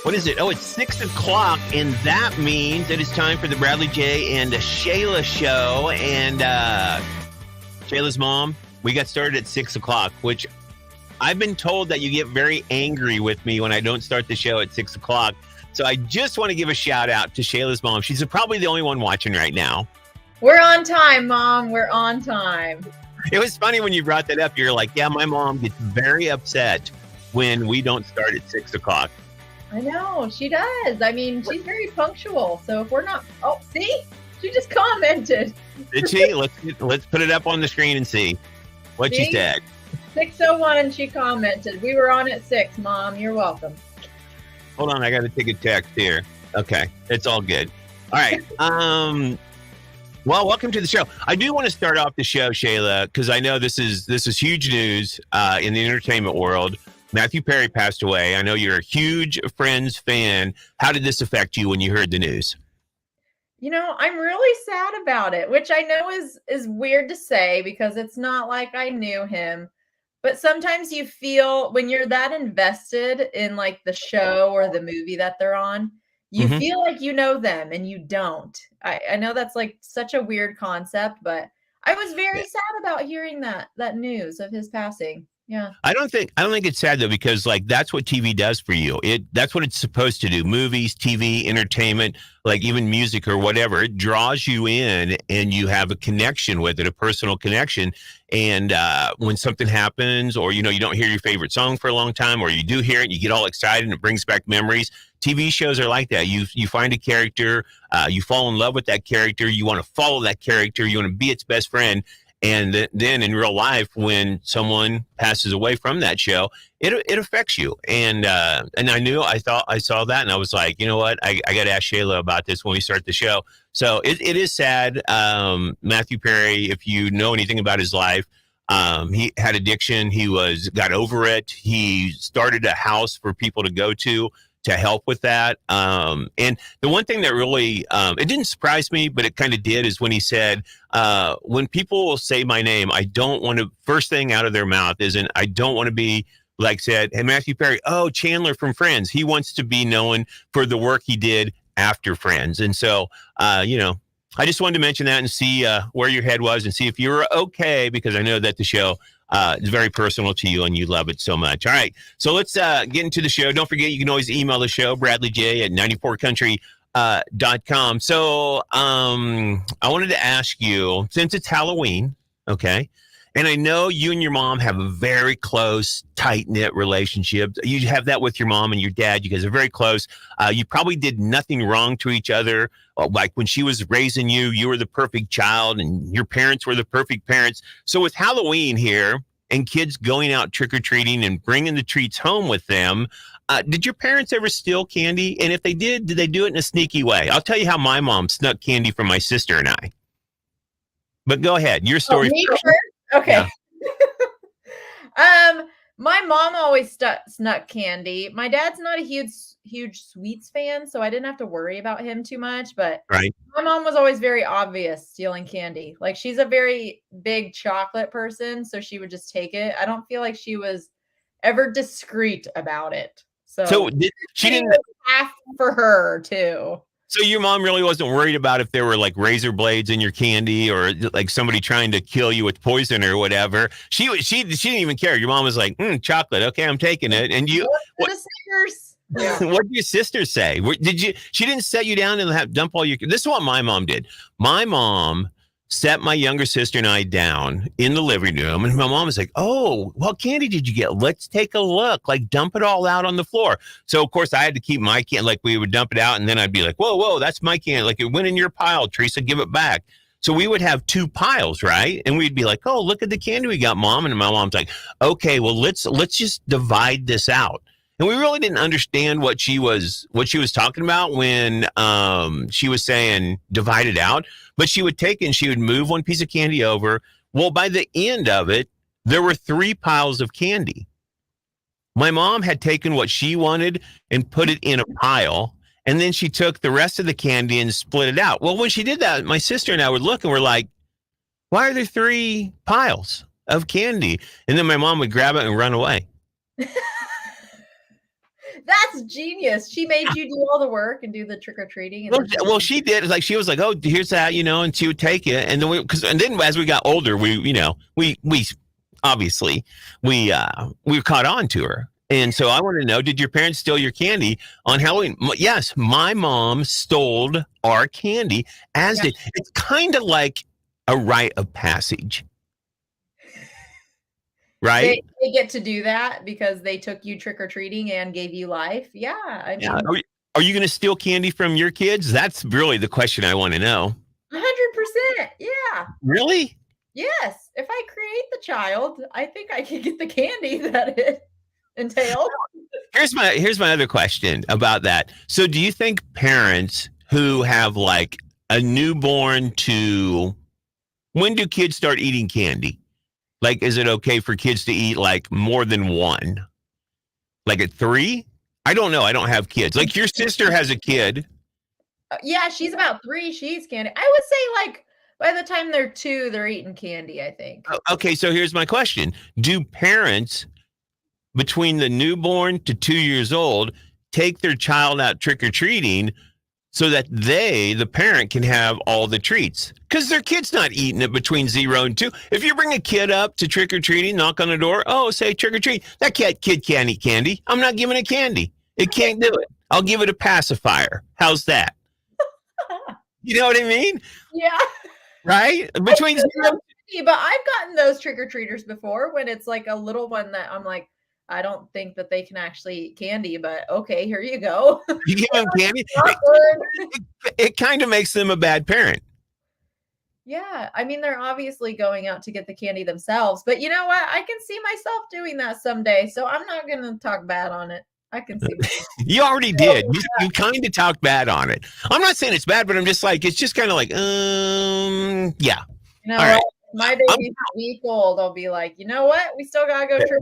What is it? Oh, it's 6 o'clock, and that means it is time for the Bradley J. and Shayla show. And Shayla's mom, we got started at 6 o'clock, which I've been told that you get very angry with me when I don't start the show at 6 o'clock. So I just want to give a shout out to Shayla's mom. She's probably the only one watching right now. We're on time, Mom. We're on time. It was funny when you brought that up. You're like, yeah, my mom gets very upset when we don't start at 6 o'clock. I know, she does. I mean, she's very punctual. So if we're not, oh, see, she just commented. Did she? Let's put it up on the screen and see what she said. 6:01, and she commented. We were on at 6, Mom. You're welcome. Hold on, I got to take a text here. Okay, it's all good. All right. Well, welcome to the show. I do want to start off the show, Shayla, because I know this is huge news in the entertainment world. Matthew Perry passed away. I know you're a huge Friends fan. How did this affect you when you heard the news? You know, I'm really sad about it, which I know is weird to say because it's not like I knew him. But sometimes you feel when you're that invested in like the show or the movie that they're on, you feel like you know them and you don't. I know that's like such a weird concept, but I was very sad about hearing that news of his passing. Yeah. I don't think it's sad though, because like that's what TV does for you. That's what it's supposed to do. Movies, TV, entertainment, like even music or whatever. It draws you in and you have a connection with it, a personal connection. And when something happens or, you know, you don't hear your favorite song for a long time, or you do hear it and you get all excited and it brings back memories. TV shows are like that. You find a character, you fall in love with that character. You want to follow that character. You want to be its best friend. And then in real life, when someone passes away from that show, it affects you. And I saw that and I was like, you know what? I got to ask Shayla about this when we start the show. So it is sad. Matthew Perry, if you know anything about his life, he had addiction. He got over it. He started a house for people to go to help with that. And the one thing that really, it didn't surprise me, but it kind of did, is when he said, when people will say my name, I don't want to, first thing out of their mouth isn't, I don't want to be like said, hey, Matthew Perry, oh, Chandler from Friends. He wants to be known for the work he did after Friends. And so, you know, I just wanted to mention that and see where your head was and see if you were okay, because I know that the show is very personal to you and you love it so much. All right. So let's get into the show. Don't forget, you can always email the show, BradleyJ at 94country.com. So I wanted to ask you, since it's Halloween, okay, and I know you and your mom have a very close, tight-knit relationship. You have that with your mom and your dad. You guys are very close. You probably did nothing wrong to each other. Like when she was raising you, you were the perfect child and your parents were the perfect parents. So with Halloween here and kids going out trick-or-treating and bringing the treats home with them, did your parents ever steal candy? And if they did they do it in a sneaky way? I'll tell you how my mom snuck candy from my sister and I. But go ahead. Your story. Okay. Yeah. My mom always snuck candy. My dad's not a huge sweets fan, so I didn't have to worry about him too much. But my mom was always very obvious stealing candy. Like, she's a very big chocolate person, so she would just take it. I don't feel like she was ever discreet about it. So she didn't half for her too. So your mom really wasn't worried about if there were like razor blades in your candy or like somebody trying to kill you with poison or whatever. She didn't even care. Your mom was like, chocolate. Okay, I'm taking it. And you, what did your sister say? She didn't set you down and dump all your, this is what my mom did. My mom sat my younger sister and I down in the living room, and my mom was like, oh, what candy did you get? Let's take a look, like dump it all out on the floor. So of course I had to keep my candy, like we would dump it out and then I'd be like, whoa, that's my candy. Like, it went in your pile, Teresa, give it back. So we would have two piles, right? And we'd be like, oh, look at the candy we got, Mom. And my mom's like, okay, well, let's just divide this out. And we really didn't understand what she was talking about when she was saying divide it out. But she would take and she would move one piece of candy over. Well, by the end of it, there were 3 piles of candy. My mom had taken what she wanted and put it in a pile. And then she took the rest of the candy and split it out. Well, when she did that, my sister and I would look and we're like, why are there 3 piles of candy? And then my mom would grab it and run away. That's genius. She made you do all the work and do the trick or treating. Well, she did. Like she was like, "Oh, here's that," and she would take it, and then as we got older, we obviously we caught on to her, and so I want to know: did your parents steal your candy on Halloween? Yes, my mom stole our candy, as did. It's kind of like a rite of passage, right? They get to do that because they took you trick or treating and gave you life. Yeah, I mean, Are you going to steal candy from your kids? That's really the question I want to know. 100%. Yeah. Really? Yes. If I create the child, I think I can get the candy that it entails. Here's my other question about that. So, do you think parents who have like a newborn to when do kids start eating candy? Like, is it okay for kids to eat like more than one? Like at 3? I don't know. I don't have kids. Like your sister has a kid. Yeah, she's about 3. She eats candy. I would say like by the time they're 2, they're eating candy, I think. Okay, so here's my question. Do parents between the newborn to 2 years old, take their child out trick-or-treating so that the parent, can have all the treats? Because their kid's not eating it between 0 and 2. If you bring a kid up to trick-or-treating, knock on the door, say trick-or-treat, that kid can't eat candy. I'm not giving it candy. It can't do it. I'll give it a pacifier. How's that? You know what I mean? Yeah. Right? Between 0. But I've gotten those trick-or-treaters before when it's like a little one that I'm like, I don't think that they can actually eat candy, but okay, here you go. You give them candy. It kind of makes them a bad parent. Yeah, I mean, they're obviously going out to get the candy themselves, but you know what? I can see myself doing that someday, so I'm not going to talk bad on it. I can see myself. You already did. You kind of talked bad on it. I'm not saying it's bad, but I'm just like, it's just kind of like, yeah. You know, all right. My baby's a week old. I'll be like, you know what? We still got to go trick.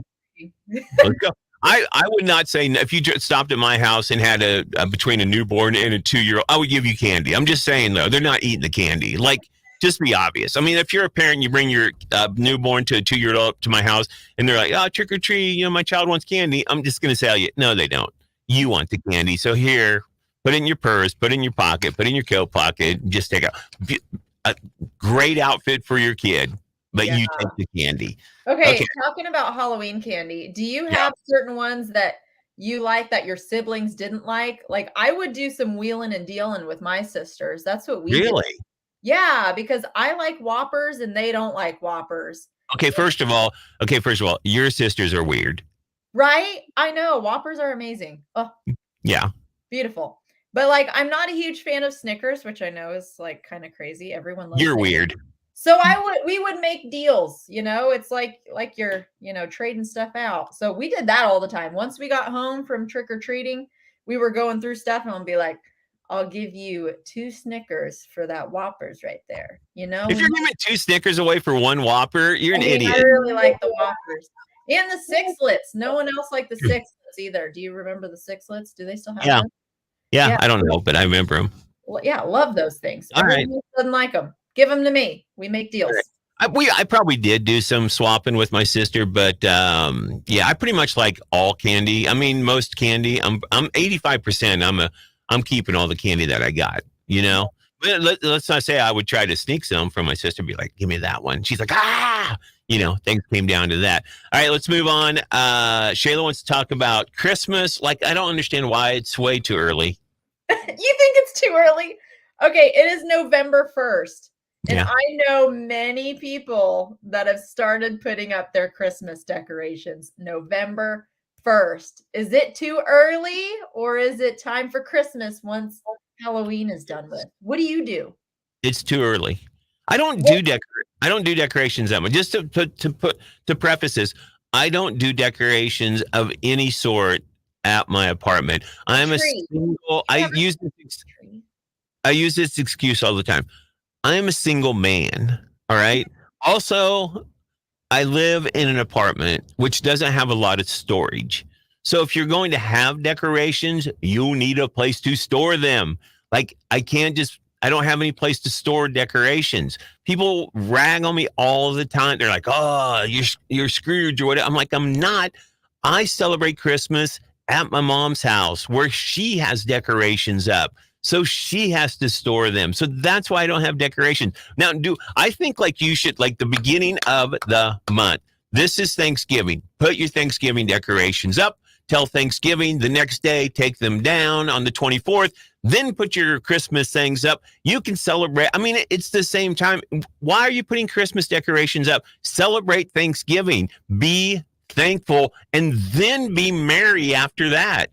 Let's go. I would not say if you just stopped at my house and had a between a newborn and a 2-year-old, I would give you candy. I'm just saying though, they're not eating the candy. Like, just be obvious. I mean, if you're a parent, you bring your newborn to a 2-year-old to my house, and they're like, "Oh, trick or treat, my child wants candy." I'm just gonna tell you, no, they don't. You want the candy, so here, put it in your purse, put it in your pocket, put it in your coat pocket. Just take a great outfit for your kid. But you take the candy. Okay, talking about Halloween candy, do you have certain ones that you like that your siblings didn't like? Like, I would do some wheeling and dealing with my sisters. That's what we did. Really? Yeah, because I like Whoppers and they don't like Whoppers. Okay, first of all, your sisters are weird. Right? I know. Whoppers are amazing. Oh, yeah. Beautiful. But like, I'm not a huge fan of Snickers, which I know is like kind of crazy. Everyone loves You're Snickers. Weird. So we would make deals, it's like you're, trading stuff out. So we did that all the time. Once we got home from trick or treating, we were going through stuff and I'll be like, I'll give you 2 Snickers for that Whoppers right there. If you're giving 2 Snickers away for 1 Whopper, you're an idiot. I really like the Whoppers and the Sixlets. No one else liked the Sixlets either. Do you remember the Sixlets? Do they still have them? Yeah, I don't know, but I remember them. Well, yeah, love those things. Everyone else doesn't like them. Give them to me. We make deals. I probably did do some swapping with my sister, but I pretty much like all candy. I mean, most candy. I'm 85%. I'm keeping all the candy that I got. But let's not say I would try to sneak some from my sister. Be like, give me that one. She's like, things came down to that. All right, let's move on. Shayla wants to talk about Christmas. Like, I don't understand why it's way too early. You think it's too early? Okay, it is November 1st. And I know many people that have started putting up their Christmas decorations November 1st. Is it too early or is it time for Christmas once Halloween is done with? What do you do? It's too early. I don't do decorations that much. Just to preface this, I don't do decorations of any sort at my apartment. I'm a single. I use this excuse all the time. I am a single man. All right. Also, I live in an apartment which doesn't have a lot of storage. So if you're going to have decorations, you need a place to store them. Like I don't have any place to store decorations. People rag on me all the time. They're like, "Oh, you're Scrooge or whatever." I'm like, I'm not. I celebrate Christmas at my mom's house where she has decorations up. So she has to store them. So that's why I don't have decorations. Now, I think like you should, like the beginning of the month. This is Thanksgiving. Put your Thanksgiving decorations up till Thanksgiving. The next day, take them down on the 24th. Then put your Christmas things up. You can celebrate. I mean, it's the same time. Why are you putting Christmas decorations up? Celebrate Thanksgiving. Be thankful, and then be merry after that.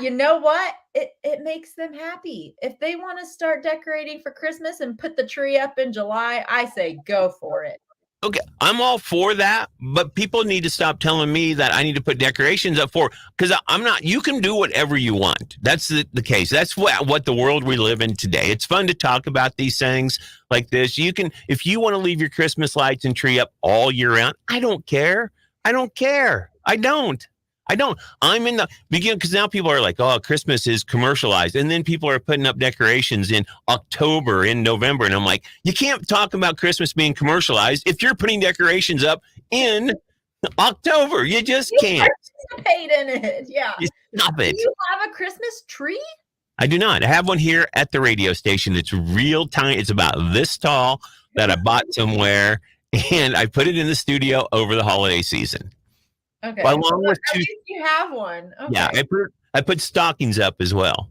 You know what? It makes them happy. If they want to start decorating for Christmas and put the tree up in July, I say go for it. Okay, I'm all for that, but people need to stop telling me that I need to put decorations up for, because I'm not. You can do whatever you want. That's the case. That's what the world we live in today. It's fun to talk about these things like this. You can, if you want to leave your Christmas lights and tree up all year round, I don't care. I don't care. I don't. I'm in the beginning, because now people are like, oh, Christmas is commercialized. And then people are putting up decorations in October, in November. And I'm like, you can't talk about Christmas being commercialized if you're putting decorations up in October. You just can't. Participate in it. Yeah. Stop it. Do you have a Christmas tree? I do not. I have one here at the radio station. It's real tiny. It's about this tall, that I bought somewhere. And I put it in the studio over the holiday season. Okay. Well, along with at least you have one. Okay. Yeah, I put stockings up as well.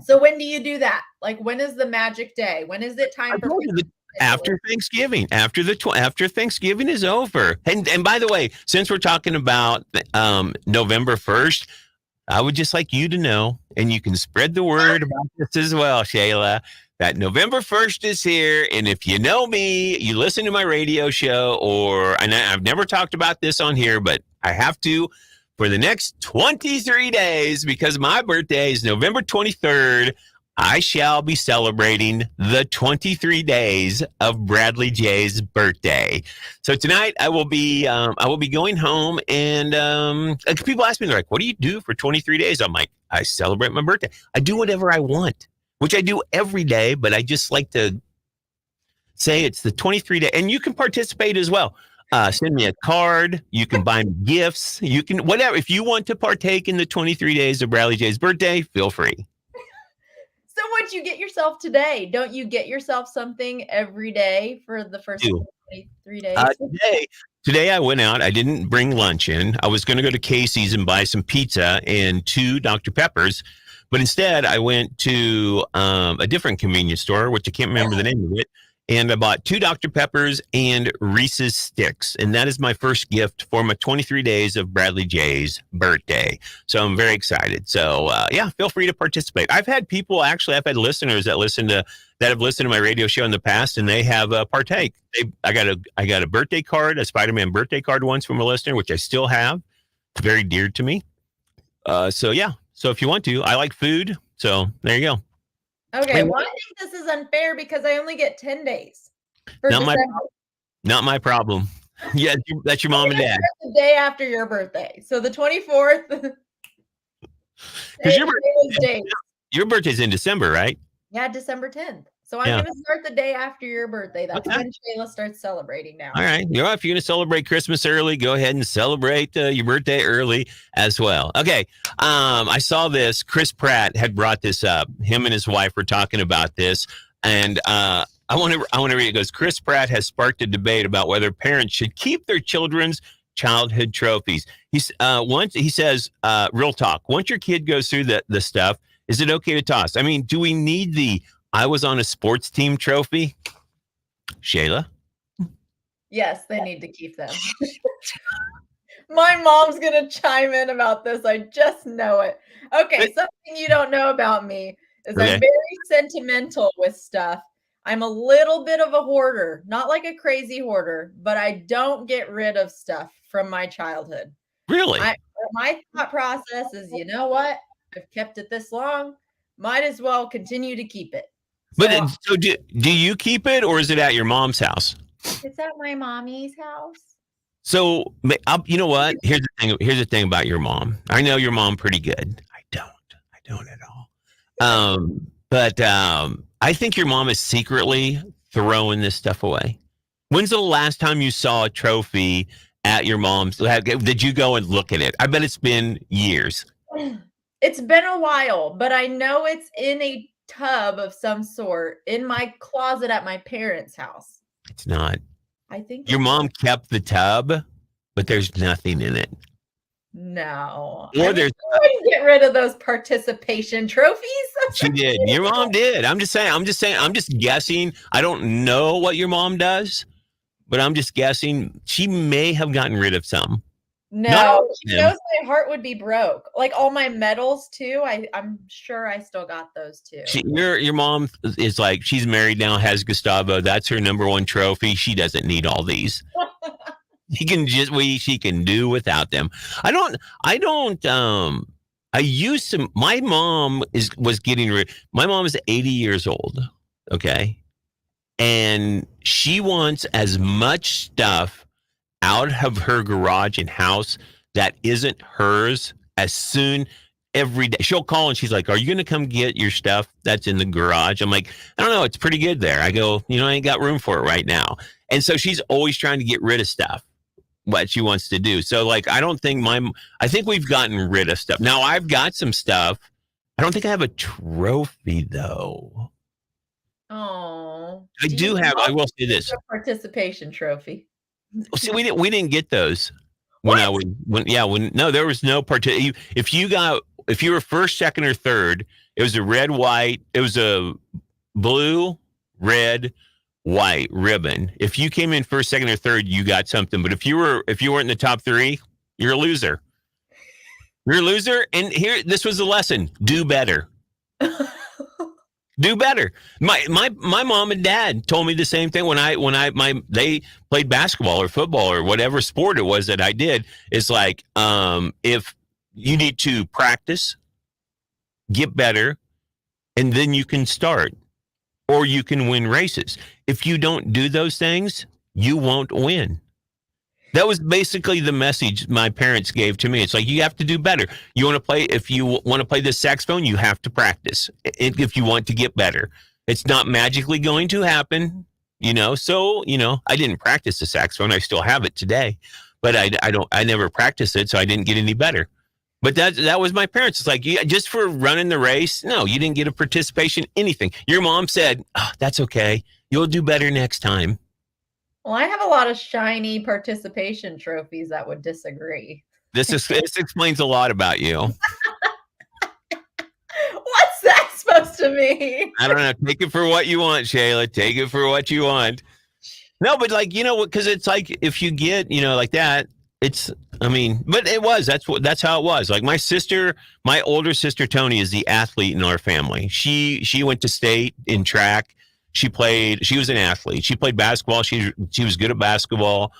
So when do you do that? Like, when is the magic day? When is it time for after Thanksgiving? After Thanksgiving is over. And by the way, since we're talking about November 1st, I would just like you to know, and you can spread the word about this as well, Shayla, that November 1st is here. And if you know me, you listen to my radio show, and I've never talked about this on here, but I have to for the next 23 days, because my birthday is November 23rd. I shall be celebrating the 23 days of Bradley J's birthday. So tonight I will be going home, and people ask me, they're like, what do you do for 23 days? I'm like, I celebrate my birthday. I do whatever I want, which I do every day, but I just like to say it's the 23 day, and you can participate as well. Send me a card. You can buy me gifts. You can, whatever. If you want to partake in the 23 days of Bradley J's birthday, feel free. So what'd you get yourself today? Don't you get yourself something every day for the first 23 days? Today I went out. I didn't bring lunch in. I was going to go to Casey's and buy some pizza and 2 Dr. Peppers. But instead, I went to a different convenience store, which I can't remember the name of it. And I bought 2 Dr. Peppers and Reese's Sticks. And that is my first gift for my 23 days of Bradley J's birthday. So I'm very excited. So, yeah, feel free to participate. I've had listeners that have listened to my radio show in the past, and they have partake. I got a birthday card, a Spider-Man birthday card once from a listener, which I still have. It's very dear to me. So, yeah. So if you want to, I like food. So there you go. Okay, well, I think this is unfair because I only get 10 days. Not my problem. Yeah, that's your mom and dad. The day after your birthday. So the 24th. Because your birthday's in December, right? Yeah, December 10th. So I'm going to start the day after your birthday. That's when Shayla starts celebrating now. All right. If you're going to celebrate Christmas early, go ahead and celebrate your birthday early as well. Okay. I saw this. Chris Pratt had brought this up. Him and his wife were talking about this. And I want to read it. It goes, Chris Pratt has sparked a debate about whether parents should keep their children's childhood trophies. He says, real talk. Once your kid goes through the stuff, is it okay to toss? I mean, do we need the I was on a sports team trophy? Shayla? Yes, they need to keep them. My mom's going to chime in about this. I just know it. Okay, something you don't know about me is I'm very sentimental with stuff. I'm a little bit of a hoarder, not like a crazy hoarder, but I don't get rid of stuff from my childhood. Really? My thought process is, you know what? I've kept it this long. Might as well continue to keep it. So do you keep it, or is it at your mom's house? It's at my mommy's house. So you know what? Here's the thing about your mom. I know your mom pretty good. I don't at all. But I think your mom is secretly throwing this stuff away. When's the last time you saw a trophy at your mom's? Did you go and look at it? I bet it's been years. It's been a while, but I know it's in a tub of some sort in my closet at my parents' house. It's not. I think Your mom kept the tub, but there's nothing in it. No. Or I there's wouldn't get rid of those participation trophies. She did. Your mom did. I'm just saying. I'm just guessing. I don't know what your mom does, but I'm just guessing she may have gotten rid of some. No, she knows my heart would be broke. Like all my medals too. I'm sure I still got those too. Your mom is like, she's married now, has Gustavo. That's her number one trophy. She doesn't need all these. She can do without them. I used to, my mom was getting rid, my mom is 80 years old. Okay. And she wants as much stuff out of her garage and house that isn't hers as soon every day. She'll call and she's like, are you going to come get your stuff that's in the garage? I'm like, I don't know. It's pretty good there. I go, I ain't got room for it right now. And so she's always trying to get rid of stuff, what she wants to do. So like, I think we've gotten rid of stuff. Now I've got some stuff. I don't think I have a trophy though. Oh, I will say this. A participation trophy. See, we didn't get those when there was no if you were first, second, or third, it was a red, white, it was a blue, red, white ribbon. If you came in first, second, or third, you got something. But if you weren't in the top three, you're a loser. You're a loser. And this was the lesson: do better. Do better. My mom and dad told me the same thing when they played basketball or football or whatever sport it was that I did. It's like, if you need to practice, get better, and then you can start, or you can win races. If you don't do those things, you won't win. That was basically the message my parents gave to me. It's like, you have to do better. If you want to play the saxophone, you have to practice if you want to get better. It's not magically going to happen, So, I didn't practice the saxophone. I still have it today, but I never practiced it. So I didn't get any better. But that was my parents. It's like, just for running the race. No, you didn't get a participation, anything. Your mom said, oh, that's okay. You'll do better next time. Well, I have a lot of shiny participation trophies that would disagree. This explains a lot about you. What's that supposed to mean? I don't know. Take it for what you want, Shayla. Take it for what you want. No, but because it's like, if you get, like that, but that's how it was. Like my older sister, Tony, is the athlete in our family. She went to state in track. She was an athlete. She played basketball. She was good at basketball.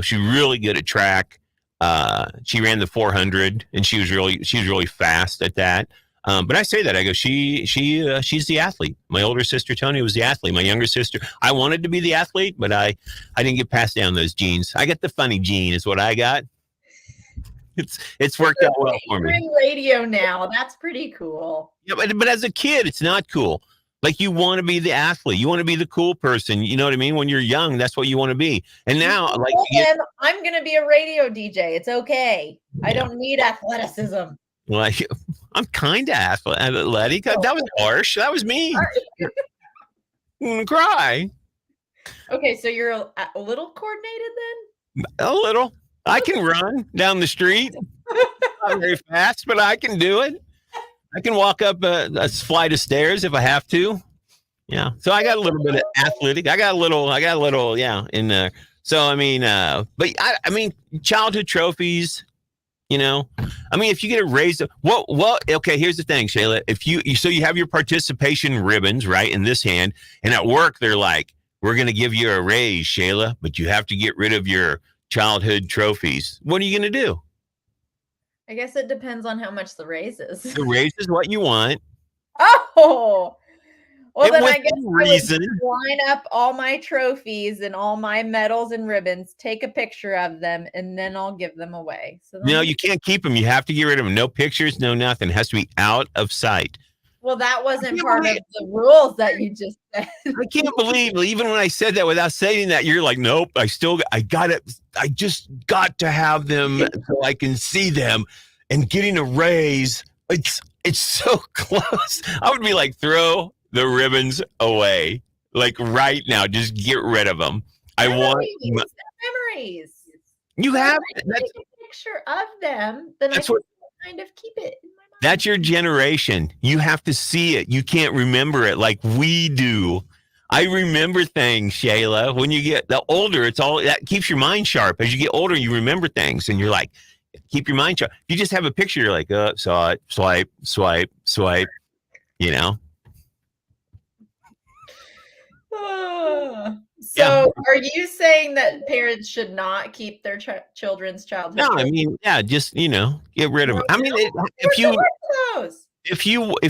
She was really good at track. She ran the 400 and she was really fast at that. But I say that, I go, she's the athlete. My older sister, Tony, was the athlete. My younger sister, I wanted to be the athlete, but I didn't get passed down those genes. I got the funny gene is what I got. It's worked out well for me. You're in radio now. That's pretty cool. Yeah, but as a kid, it's not cool. Like, you want to be the athlete. You want to be the cool person. You know what I mean? When you're young, that's what you want to be. And now, I'm going to be a radio DJ. It's okay. Yeah. I don't need athleticism. Like, I'm kind of athletic. Oh. That was harsh. That was mean. Cry. Okay, so you're a little coordinated then? A little. I can run down the street. Not very fast, but I can do it. I can walk up a flight of stairs if I have to. Yeah. So I got a little bit of athletic. I got a little, yeah, in there. So, but childhood trophies, if you get a raise, okay, here's the thing, Shayla. If you have your participation ribbons, right, in this hand, and at work, they're like, we're going to give you a raise, Shayla, but you have to get rid of your childhood trophies. What are you going to do? I guess it depends on how much the raise is. The raise is what you want. Oh, well, then I guess I would line up all my trophies and all my medals and ribbons, take a picture of them, and then I'll give them away. So no, you can't keep them. You have to get rid of them. No pictures, no nothing. It has to be out of sight. Well, that wasn't can't part believe- of the rules that you just said. I can't believe, even when I said that without saying that, you're like, nope, I just got to have them so I can see them. And getting a raise, it's so close. I would be like, throw the ribbons away. Like right now, just get rid of them. Memories. You So have, if I take a picture of them, then I can kind of keep it in my mind. That's your generation. You have to see it. You can't remember it like we do. I remember things, Shayla. When you get the older, it's all that keeps your mind sharp. As you get older, you remember things, and you're like, keep your mind sharp. You just have a picture, you're like, saw it, swipe, swipe, swipe. You know. So, are you saying that parents should not keep their children's childhood? No, I mean, yeah, just get rid of them. I mean, if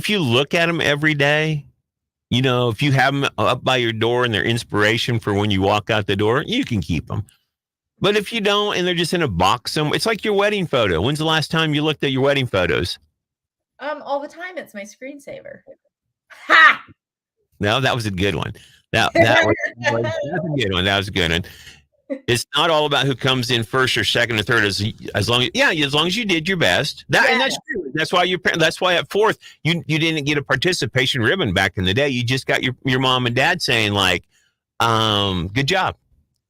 you look at them every day. If you have them up by your door and they're inspiration for when you walk out the door, you can keep them. But if you don't and they're just in a box somewhere, it's like your wedding photo. When's the last time you looked at your wedding photos? All the time. It's my screensaver. Ha! No, that was a good one. That was a good one. That was a good one. It's not all about who comes in first or second or third. As long as you did your best. And that's true. That's why at fourth you didn't get a participation ribbon back in the day. You just got your mom and dad saying like, "Good job.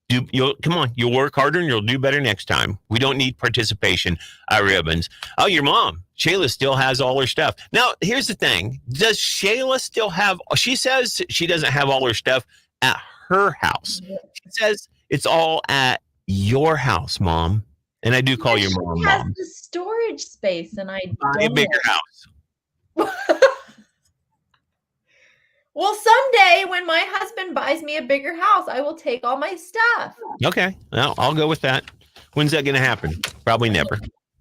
Come on. You'll work harder and you'll do better next time. We don't need participation ribbons." Oh, your mom, Shayla, still has all her stuff. Now, here's the thing: does Shayla still have? She says she doesn't have all her stuff at her house. She says it's all at your house, Mom. And I do call your mom. She has the storage space, and I buy a bigger house. Well, someday when my husband buys me a bigger house, I will take all my stuff. Okay, well, I'll go with that. When's that going to happen? Probably never.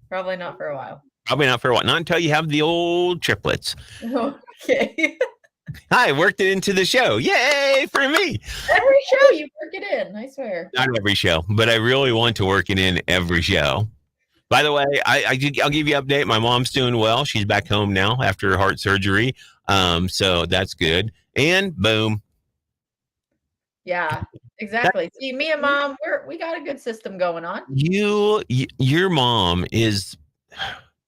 Probably not for a while. Probably not for a while. Not until you have the old triplets. Okay. I worked it into the show. Yay for me. Every show you work it in, I swear. Not every show, but I really want to work it in every show. By the way, I'll give you an update. My mom's doing well. She's back home now after her heart surgery. So that's good. And boom. Yeah, exactly. See, me and Mom, we got a good system going on. Your mom is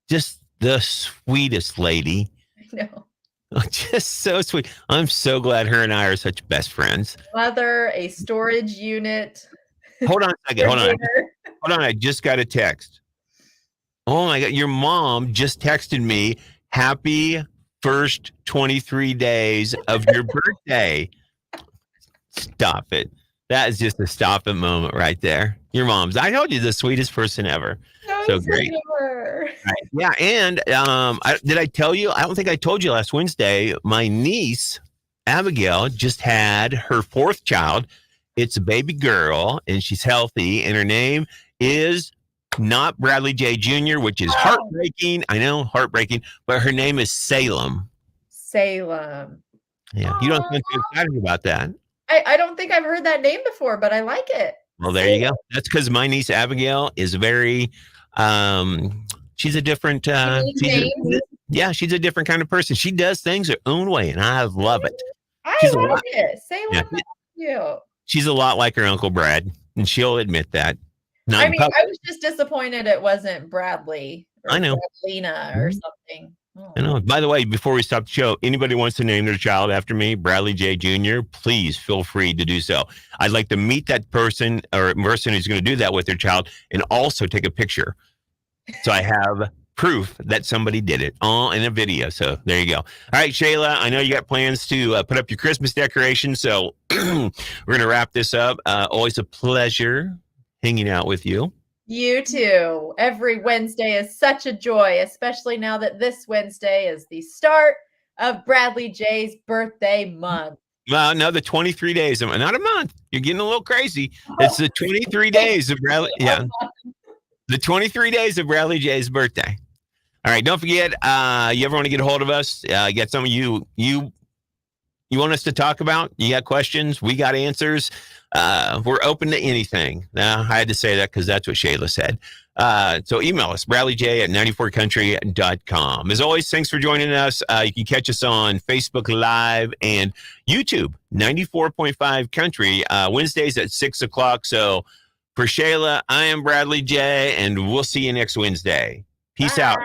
just the sweetest lady. I know. Just so sweet. I'm so glad her and I are such best friends. Mother, a storage unit. Hold on a second. Hold on. I just got a text. Oh my God. Your mom just texted me, happy first 23 days of your birthday. Stop it. That is just a stop it moment right there. Your mom's, I told you, the sweetest person ever. So great. Right. Yeah. And did I tell you? I don't think I told you last Wednesday. My niece, Abigail, just had her fourth child. It's a baby girl, and she's healthy. And her name is not Bradley J. Jr., which is heartbreaking. I know, heartbreaking. But her name is Salem. Salem. Yeah. You don't sound too excited about that. I don't think I've heard that name before, but I like it. Well, there you go. That's because my niece Abigail is very, she's a different, she's a different kind of person. She does things her own way, and I love it. I like it. Salem, you. She's a lot like her Uncle Brad, and she'll admit that. I was just disappointed it wasn't Bradley. I know. Bradleyna or something. Oh. I know. By the way, before we stop the show, anybody wants to name their child after me, Bradley J. Jr., please feel free to do so. I'd like to meet that person or person who's going to do that with their child and also take a picture. So I have proof that somebody did it all in a video. So there you go. All right, Shayla, I know you got plans to put up your Christmas decorations. So we're going to wrap this up. Always a pleasure hanging out with you. You too. Every Wednesday is such a joy, especially now that this Wednesday is the start of Bradley J's birthday month. Well, no, the 23 days, not a month. You're getting a little crazy. It's the 23 days of Bradley. Yeah. The 23 days of Bradley J's birthday. All right. Don't forget, you ever want to get a hold of us, get some of you you want us to talk about? You got questions? We got answers. We're open to anything. Now, I had to say that because that's what Shayla said. So email us, bradleyj@94country.com. As always, thanks for joining us. You can catch us on Facebook Live and YouTube, 94.5 Country, Wednesdays at 6 o'clock. So for Shayla, I am Bradley J, and we'll see you next Wednesday. Peace Bye. out.